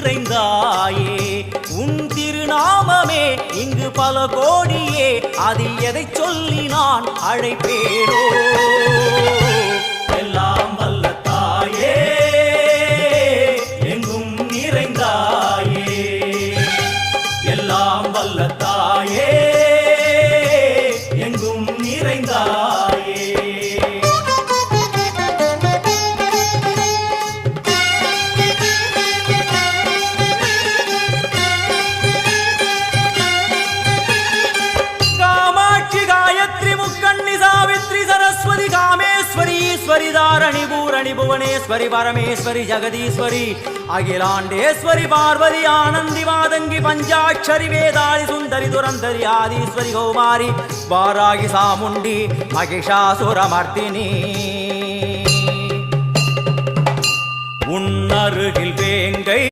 நிறைந்தாயே உன் திருநாமமே இங்கு பல கோடியே அதில் எதை சொல்லி நான் அழைப்பேனோ எல்லாம் வல்ல தாயே எங்கும் நிறைந்தாயே எல்லாம் வல்ல தாயே எங்கும் நிறைந்தாயே कामेश्वरी दारणि भूरणि भुवनेश्वरी परमेश्वरी जगदीश्वरी अखिलांडेश्वरी पार्वती आनंदी मादंगी पंचाक्षरी वेदाली सुंदरी दुरंधरी आदीश्वरी कौमारी वारागी सामुंडी महिषासुरमर्दिनी उन्नरुगिल वेंगै